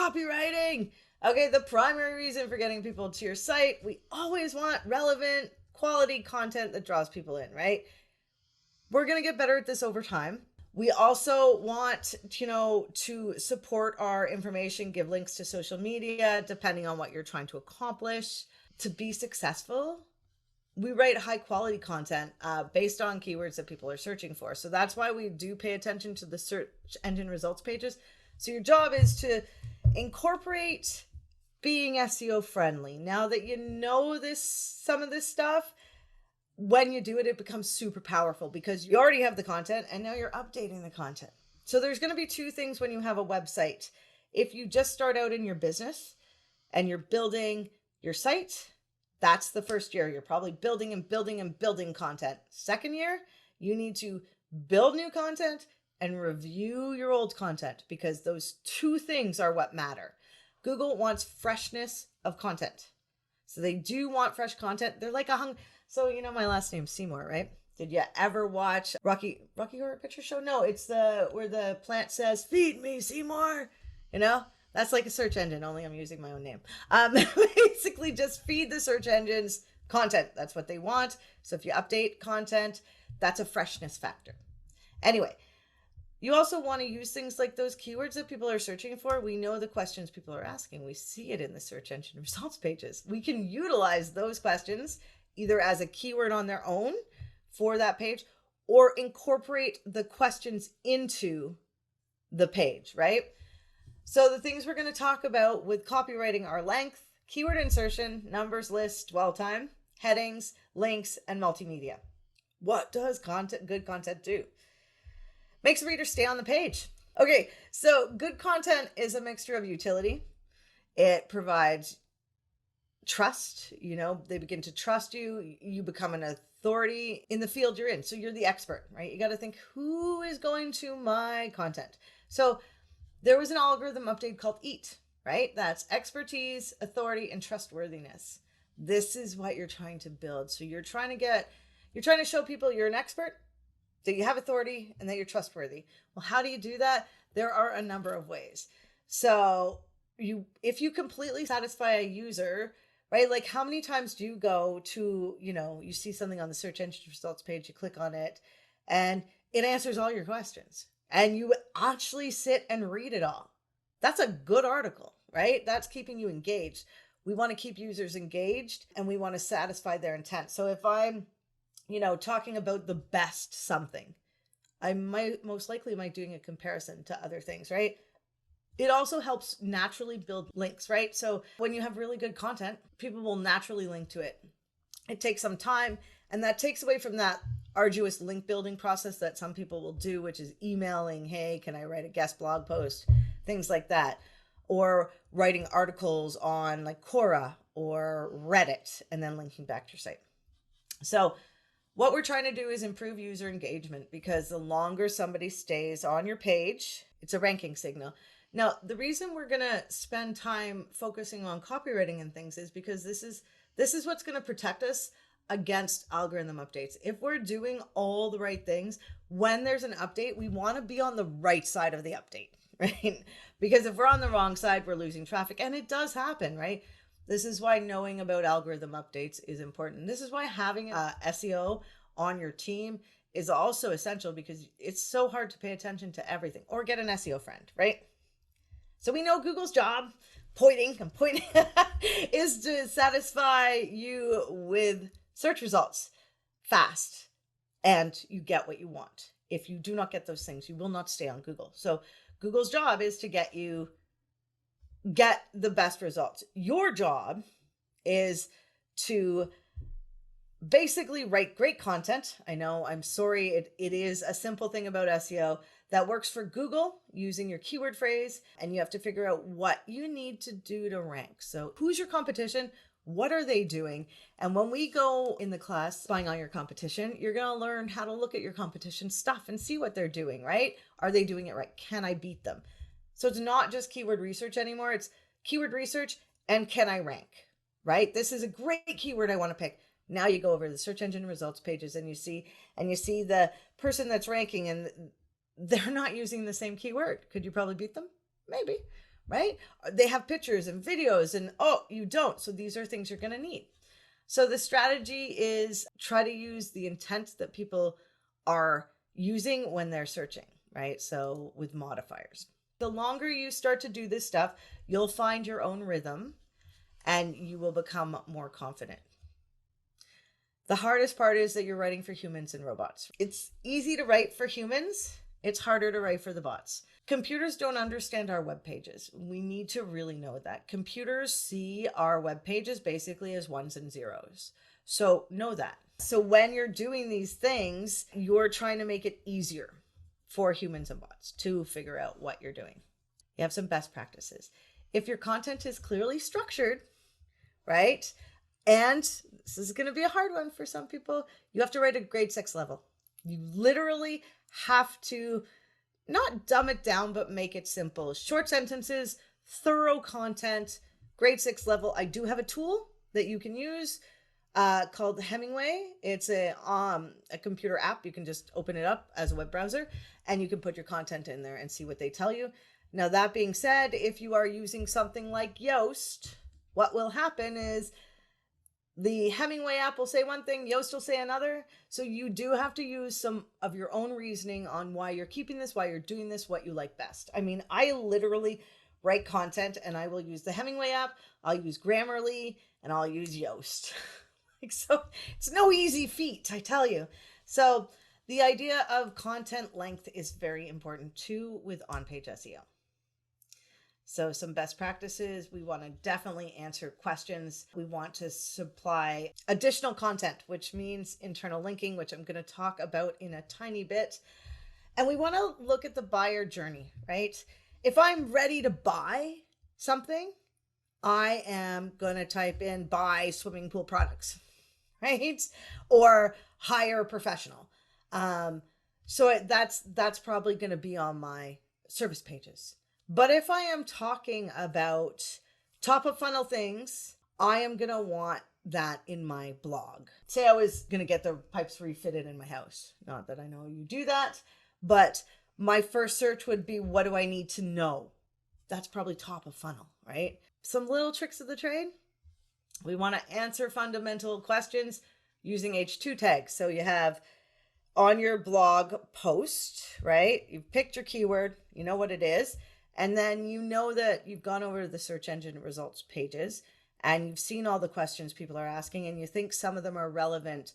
copywriting. Okay, the primary reason for getting people to your site, we always want relevant, quality content that draws people in, right? We're going to get better at this over time. We also want, to support our information, give links to social media, depending on what you're trying to accomplish. To be successful, we write high quality content based on keywords that people are searching for. So that's why we do pay attention to the search engine results pages. So your job is to incorporate being SEO friendly. Now that you know some of this stuff, when you do it, it becomes super powerful because you already have the content and now you're updating the content. So there's going to be two things when you have a website. If you just start out in your business and you're building your site, that's the first year. You're probably building and building and building content. Second year, you need to build new content and review your old content because those two things are what matter. Google wants freshness of content. So they do want fresh content. They're like so my last name's Seymour, right? Did you ever watch Rocky Horror Picture Show? No, it's where the plant says, "Feed me, Seymour." That's like a search engine, only I'm using my own name. Basically just feed the search engines content. That's what they want. So if you update content, that's a freshness factor. Anyway, you also want to use things like those keywords that people are searching for. We know the questions people are asking. We see it in the search engine results pages. We can utilize those questions either as a keyword on their own for that page or incorporate the questions into the page, right? So the things we're going to talk about with copywriting are length, keyword insertion, numbers, list, dwell time, headings, links, and multimedia. What does good content do? Makes the reader stay on the page. Okay, so good content is a mixture of utility. It provides trust. They begin to trust you. You become an authority in the field you're in. So you're the expert, right? You got to think, who is going to my content? So there was an algorithm update called EAT, right? That's expertise, authority, and trustworthiness. This is what you're trying to build. So you're trying to show people you're an expert, that you have authority, and that you're trustworthy. Well, how do you do that? There are a number of ways. So if you completely satisfy a user, right? Like how many times do you go to, you see something on the search engine results page, you click on it, and it answers all your questions. And you actually sit and read it all. That's a good article, right? That's keeping you engaged. We want to keep users engaged and we want to satisfy their intent. So if I'm, talking about the best something, I most likely might doing a comparison to other things, right? It also helps naturally build links, right? So when you have really good content, people will naturally link to it. It takes some time, and that takes away from that arduous link building process that some people will do, which is emailing, hey, can I write a guest blog post? Things like that. Or writing articles on like Quora or Reddit and then linking back to your site. So what we're trying to do is improve user engagement because the longer somebody stays on your page, it's a ranking signal. Now, the reason we're going to spend time focusing on copywriting and things is because this is what's going to protect us against algorithm updates. If we're doing all the right things, when there's an update, we want to be on the right side of the update, right? Because if we're on the wrong side, we're losing traffic, and it does happen, right? This is why knowing about algorithm updates is important. This is why having a SEO on your team is also essential because it's so hard to pay attention to everything, or get an SEO friend, right? So we know Google's job, I'm pointing, is to satisfy you with search results fast, and you get what you want. If you do not get those things, you will not stay on Google. So Google's job is to get the best results. Your job is to basically write great content. I know, I'm sorry, it is a simple thing about SEO that works for Google using your keyword phrase, and you have to figure out what you need to do to rank. So who's your competition? What are they doing? And when we go in the class spying on your competition, you're going to learn how to look at your competition stuff and see what they're doing, right? Are they doing it right? Can I beat them? So it's not just keyword research anymore. It's keyword research and can I rank, right? This is a great keyword I want to pick. Now you go over the search engine results pages and you see the person that's ranking and they're not using the same keyword. Could you probably beat them? Maybe. right? They have pictures and videos and, oh, you don't. So these are things you're going to need. So the strategy is try to use the intent that people are using when they're searching, right? So with modifiers. The longer you start to do this stuff, you'll find your own rhythm and you will become more confident. The hardest part is that you're writing for humans and robots. It's easy to write for humans. It's harder to write for the bots. Computers don't understand our web pages. We need to really know that. Computers see our web pages basically as ones and zeros. So know that. So when you're doing these things, you're trying to make it easier for humans and bots to figure out what you're doing. You have some best practices. If your content is clearly structured, right? And this is going to be a hard one for some people. You have to write a grade 6 level. You literally have to not dumb it down, but make it simple. Short sentences, thorough content, grade 6 level. I do have a tool that you can use called Hemingway. It's a computer app. You can just open it up as a web browser and you can put your content in there and see what they tell you. Now, that being said, if you are using something like Yoast, what will happen is the Hemingway app will say one thing, Yoast will say another. So you do have to use some of your own reasoning on why you're keeping this, why you're doing this, what you like best. I mean, I literally write content and I will use the Hemingway app, I'll use Grammarly, and I'll use Yoast. So it's no easy feat, I tell you. So the idea of content length is very important too with on-page SEO. So some best practices, we want to definitely answer questions. We want to supply additional content, which means internal linking, which I'm going to talk about in a tiny bit. And we want to look at the buyer journey, right? If I'm ready to buy something, I am going to type in buy swimming pool products, right? Or hire a professional. So that's probably going to be on my service pages. But if I am talking about top of funnel things, I am going to want that in my blog. Say I was going to get the pipes refitted in my house. Not that I know you do that, but my first search would be, what do I need to know? That's probably top of funnel, right? Some little tricks of the trade. We want to answer fundamental questions using H2 tags. So you have on your blog post, right? You've picked your keyword, you know what it is. And then you know that you've gone over to the search engine results pages and you've seen all the questions people are asking and you think some of them are relevant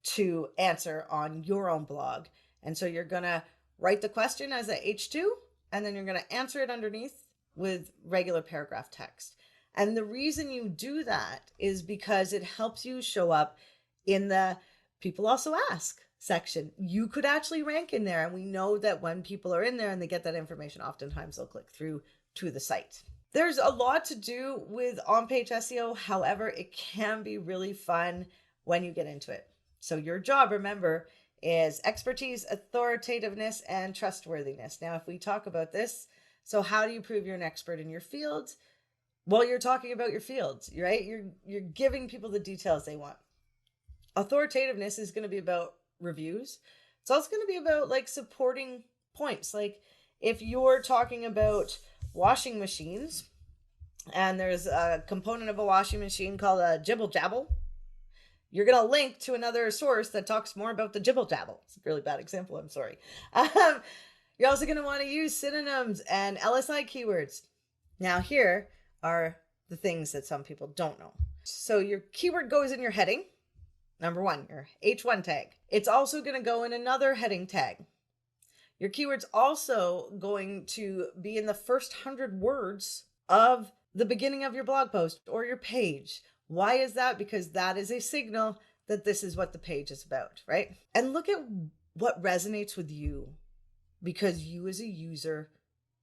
to answer on your own blog. And so you're going to write the question as a H2 and then you're going to answer it underneath with regular paragraph text. And the reason you do that is because it helps you show up in the people also ask section. You could actually rank in there. And we know that when people are in there and they get that information, oftentimes they'll click through to the site. There's a lot to do with on-page SEO. However, it can be really fun when you get into it. So your job, remember, is expertise, authoritativeness, and trustworthiness. Now, if we talk about this, so how do you prove you're an expert in your field? Well, you're talking about your fields, right? You're giving people the details they want. Authoritativeness is going to be about reviews. It's also going to be about like supporting points. Like if you're talking about washing machines and there's a component of a washing machine called a jibble jabble, you're going to link to another source that talks more about the jibble jabble. It's a really bad example. I'm sorry. You're also going to want to use synonyms and LSI keywords. Now here are the things that some people don't know. So your keyword goes in your heading. Number one, your H1 tag. It's also going to go in another heading tag. Your keyword's also going to be in the first 100 words of the beginning of your blog post or your page. Why is that? Because that is a signal that this is what the page is about, right? And look at what resonates with you, because you as a user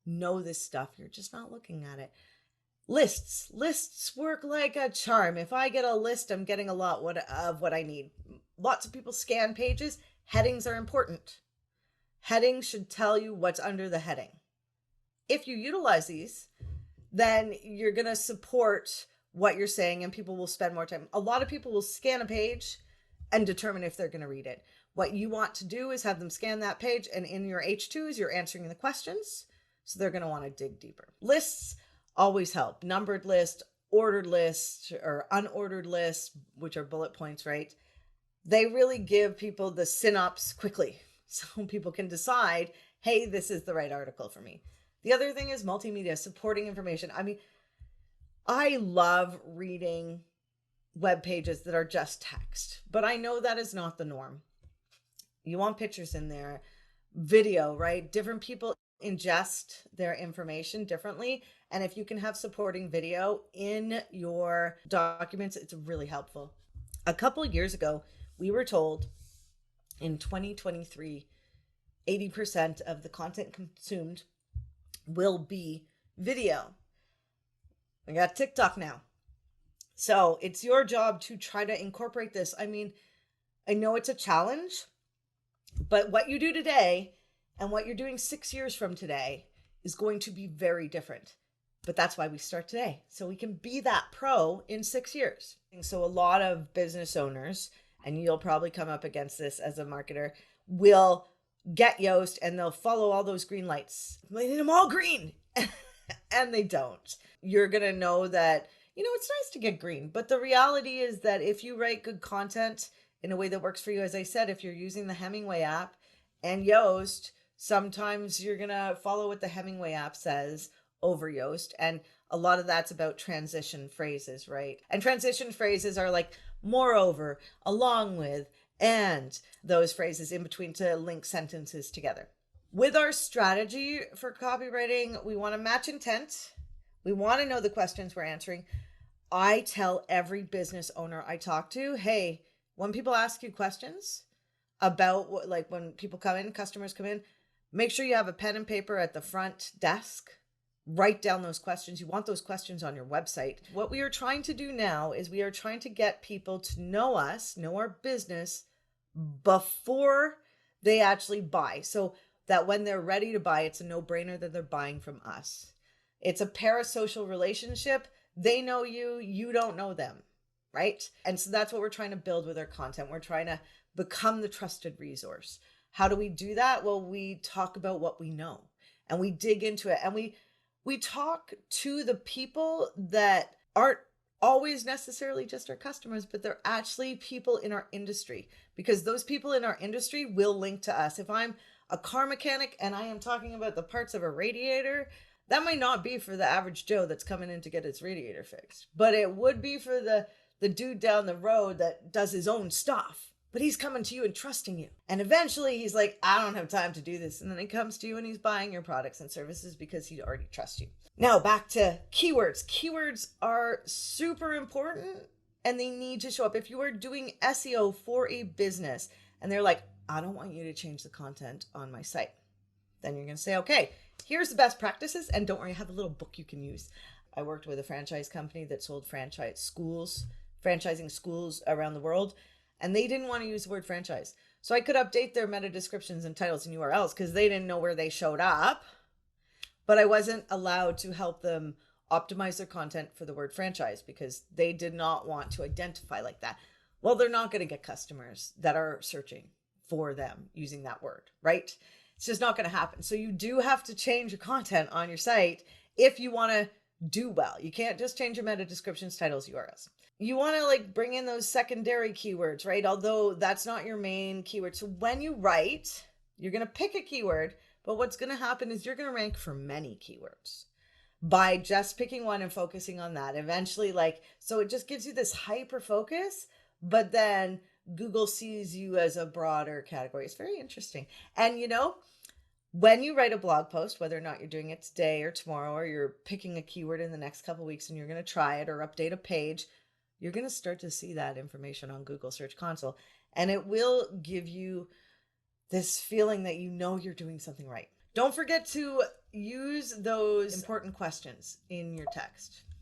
know this stuff. You're just not looking at it. Lists work like a charm. If I get a list, I'm getting a lot of what I need. Lots of people scan pages. Headings are important. Headings should tell you what's under the heading. If you utilize these, then you're going to support what you're saying and people will spend more time. A lot of people will scan a page and determine if they're going to read it. What you want to do is have them scan that page, and in your H2s, you're answering the questions. So they're going to want to dig deeper. Lists always help. Numbered list, ordered list, or unordered list, which are bullet points, right? They really give people the synopsis quickly so people can decide, hey, this is the right article for me. The other thing is multimedia, supporting information. I mean, I love reading web pages that are just text, but I know that is not the norm. You want pictures in there, video, right? Different people ingest their information differently. And if you can have supporting video in your documents, it's really helpful. A couple years ago, we were told in 2023, 80% of the content consumed will be video. We got TikTok now. So it's your job to try to incorporate this. I mean, I know it's a challenge, but what you do today and what you're doing 6 years from today is going to be very different. But that's why we start today, so we can be that pro in 6 years. And so a lot of business owners, and you'll probably come up against this as a marketer, will get Yoast and they'll follow all those green lights. They need them all green. And they don't. You're going to know that, it's nice to get green, but the reality is that if you write good content in a way that works for you, as I said, if you're using the Hemingway app and Yoast, sometimes you're going to follow what the Hemingway app says over Yoast. And a lot of that's about transition phrases, right? And transition phrases are like moreover, along with, and those phrases in between to link sentences together. With our strategy for copywriting, we want to match intent. We want to know the questions we're answering. I tell every business owner I talk to, hey, when people ask you questions about what, like when people come in, customers come in, make sure you have a pen and paper at the front desk. Write down those questions. You want those questions on your website. What we are trying to do now is we are trying to get people to know us, know our business before they actually buy. So that when they're ready to buy, it's a no-brainer that they're buying from us. It's a parasocial relationship. They know you, you don't know them, right? And so that's what we're trying to build with our content. We're trying to become the trusted resource. How do we do that? Well, we talk about what we know and we dig into it, and we talk to the people that aren't always necessarily just our customers, but they're actually people in our industry, because those people in our industry will link to us. If I'm a car mechanic and I am talking about the parts of a radiator, that might not be for the average Joe that's coming in to get his radiator fixed, but it would be for the dude down the road that does his own stuff. But he's coming to you and trusting you. And eventually he's like, I don't have time to do this. And then he comes to you and he's buying your products and services because he already trusts you. Now back to keywords. Keywords are super important and they need to show up. If you are doing SEO for a business and they're like, I don't want you to change the content on my site, then you're going to say, okay, here's the best practices. And don't worry, I have a little book you can use. I worked with a franchise company that sold franchising schools around the world. And they didn't want to use the word franchise. So I could update their meta descriptions and titles and URLs because they didn't know where they showed up. But I wasn't allowed to help them optimize their content for the word franchise because they did not want to identify like that. Well, they're not going to get customers that are searching for them using that word, right? It's just not going to happen. So you do have to change your content on your site if you want to do well. You can't just change your meta descriptions, titles, URLs. You want to bring in those secondary keywords, right? Although that's not your main keyword. So when you write, you're going to pick a keyword, but what's going to happen is you're going to rank for many keywords by just picking one and focusing on that. Eventually, so it just gives you this hyper focus, but then Google sees you as a broader category. It's very interesting. And when you write a blog post, whether or not you're doing it today or tomorrow, or you're picking a keyword in the next couple of weeks and you're going to try it or update a page, you're going to start to see that information on Google Search Console, and it will give you this feeling that you're doing something right. Don't forget to use those important questions in your text.